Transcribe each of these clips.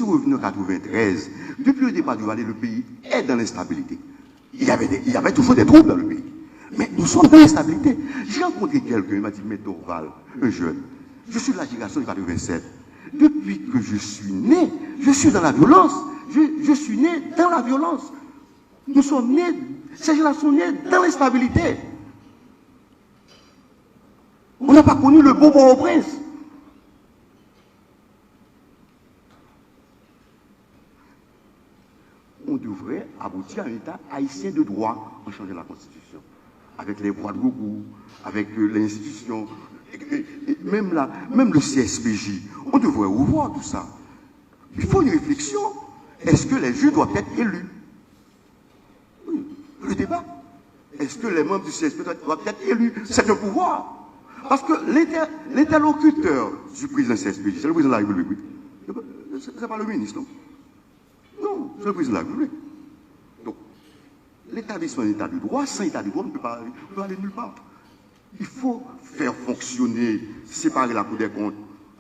si vous revenez en 93, depuis le départ du Valais, le pays est dans l'instabilité. Il y avait toujours des troubles dans le pays. Mais nous sommes dans l'instabilité. J'ai rencontré quelqu'un, il m'a dit, mais Dorval, un jeune, je suis de la génération de 87. Depuis que je suis né, je suis dans la violence. Je suis né dans la violence. Nous sommes nés, ces générations sont nées dans l'instabilité. On n'a pas connu le beau Port-au-Prince. On devrait aboutir à un État haïtien de droit en changeant la Constitution. Avec les voies de recours, avec les institutions, même le CSPJ. On devrait revoir tout ça. Il faut une réflexion. Est-ce que les juges doivent être élus? Oui, le débat. Est-ce que les membres du CSPJ doivent être élus? C'est un pouvoir. Parce que l'interlocuteur du président CSPJ, c'est le président de la République. C'est pas le ministre, non? Non, c'est le président de la République. Donc, l'établissement d'un état de droit, sans état de droit, on ne peut pas aller nulle part. Il faut faire fonctionner, séparer la Cour des comptes.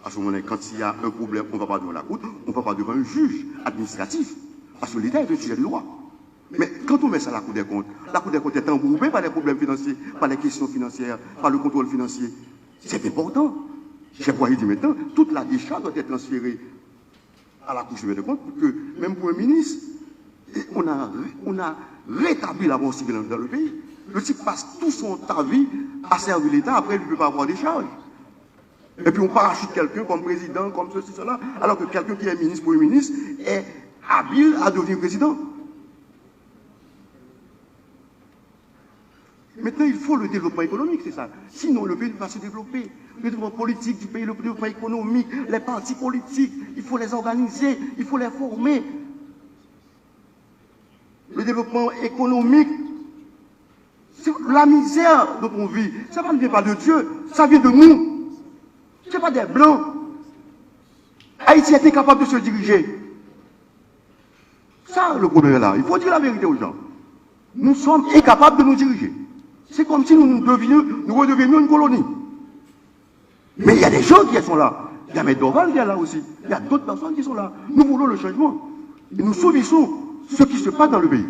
À ce moment-là, quand il y a un problème, on ne va pas devant la Cour, on ne va pas devant un juge administratif. Parce que l'État est un sujet de droit. Mais quand on met ça à la Cour des comptes est embourbée par les problèmes financiers, par les questions financières, par le contrôle financier. C'est important. J'ai voyé dire maintenant, toute la décharge doit être transférée à la Cour suprême des comptes pour que, même pour un ministre, on a rétabli la bonne civile dans le pays. Le type passe tout son temps vie à servir l'État, après il ne peut pas avoir des charges. Et puis on parachute quelqu'un comme président, comme ceci, cela, alors que quelqu'un qui est ministre, premier ministre, est habile à devenir président. Maintenant, il faut le développement économique, c'est ça. Sinon, le pays ne va pas se développer. Le développement politique du pays, le développement économique, les partis politiques, il faut les organiser, il faut les former. Le développement économique, c'est la misère dont on vit. Ça ne vient pas de Dieu, ça vient de nous. Ce n'est pas des Blancs. Haïti était capable de se diriger. Ça, le problème est là. Il faut dire la vérité aux gens. Nous sommes incapables de nous diriger. C'est comme si nous redevenions une colonie. Mais il y a des gens qui sont là. Il y a Dorval qui est là aussi. Il y a d'autres personnes qui sont là. Nous voulons le changement. Et nous subissons ce qui se passe dans le pays.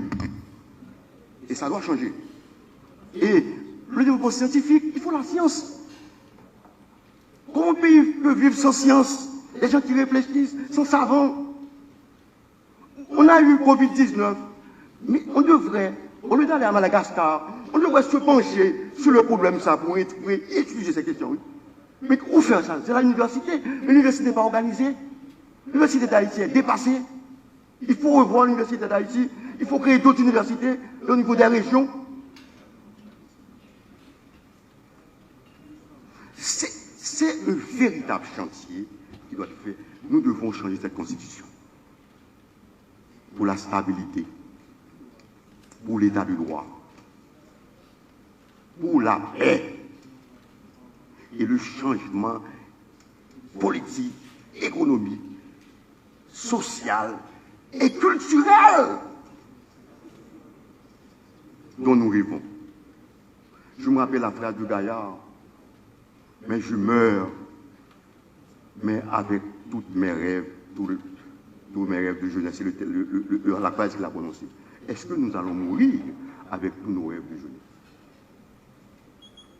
Et ça doit changer. Et le développement scientifique, il faut la science. Comment un pays peut vivre sans science? Les gens qui réfléchissent sont savants. On a eu Covid-19. Mais on devrait, au lieu d'aller à Madagascar, on devrait se pencher sur le problème ça pour étudier ces questions. Mais où faire ça? C'est l'université. L'université n'est pas organisée. L'université d'Haïti est dépassée. Il faut revoir l'université d'Haïti. Il faut créer d'autres universités au niveau des régions. C'est un véritable chantier qui doit être fait. Nous devons changer cette constitution. Pour la stabilité. Pour l'état de droit. Pour la paix et le changement politique, économique, social et culturel dont nous rêvons. Je me rappelle la phrase de Gaillard, mais je meurs, mais avec tous mes rêves, tous mes rêves de jeunesse, c'est la phrase qu'il a prononcée. Est-ce que nous allons mourir avec tous nos rêves de jeunesse?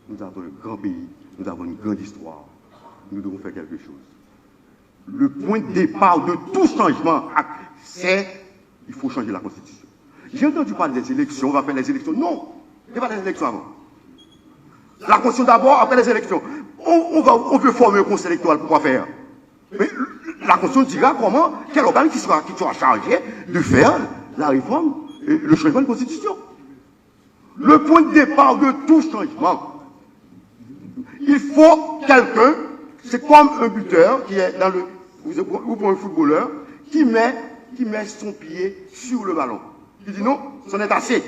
Nous avons un grand pays, nous avons une grande histoire. Nous devons faire quelque chose. Le point de départ de tout changement, c'est qu'il faut changer la Constitution. J'ai entendu parler des élections, on va faire les élections. Non, il n'y a pas les élections avant. La Constitution d'abord, après les élections. On veut former un conseil électoral pour quoi faire? Mais la Constitution dira comment, quel organe qui sera chargé de faire la réforme et le changement de Constitution. Le point de départ de tout changement. Il faut quelqu'un, c'est comme un buteur qui est dans le, ou pour un footballeur, qui met son pied sur le ballon. Il dit non, c'en est assez.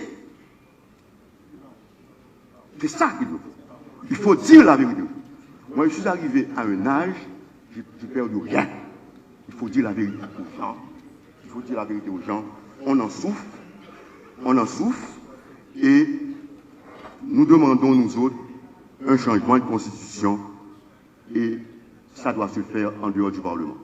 C'est ça qu'il faut. Il faut dire la vérité. Moi, je suis arrivé à un âge, j'ai perdu rien. Il faut dire la vérité aux gens. Il faut dire la vérité aux gens. On en souffre, et nous demandons, nous autres, un changement de constitution, et ça doit se faire en dehors du Parlement.